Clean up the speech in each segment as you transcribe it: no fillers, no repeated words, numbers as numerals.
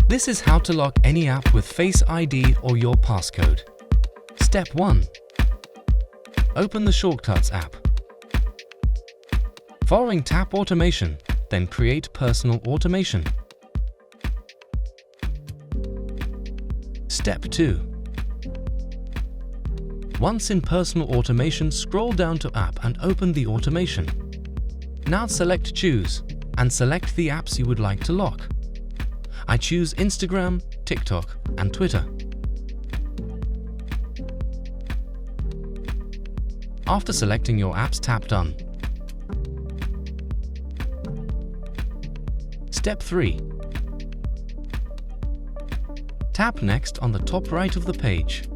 This is how to lock any app with Face ID or your passcode. Step 1. Open the Shortcuts app. Following Tap Automation, then create Personal Automation. Step 2. Once in Personal Automation, scroll down to App and open the automation. Now select Choose and select the apps you would like to lock. I choose Instagram, TikTok, and Twitter. After selecting your apps, tap Done. Step 3. Tap Next on the top right of the page.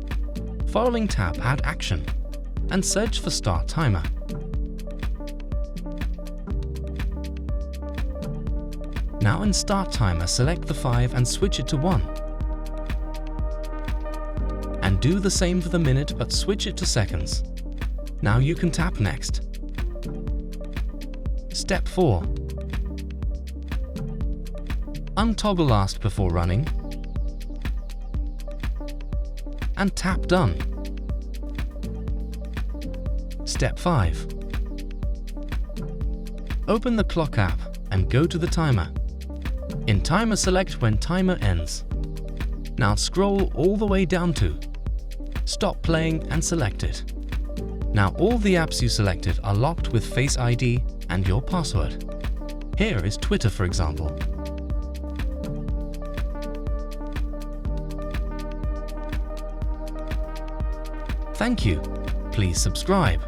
Following tap Add Action and search for Start Timer. Now in Start Timer, select the 5 and switch it to 1. And do the same for the minute, but switch it to seconds. Now you can tap Next. Step 4. Untoggle Last before running and tap Done. Step 5. Open the Clock app and go to the Timer. In Timer, select when timer ends. Now scroll all the way down to Stop Playing and select it. Now all the apps you selected are locked with Face ID and your password. Here is Twitter, for example. Thank you. Please subscribe.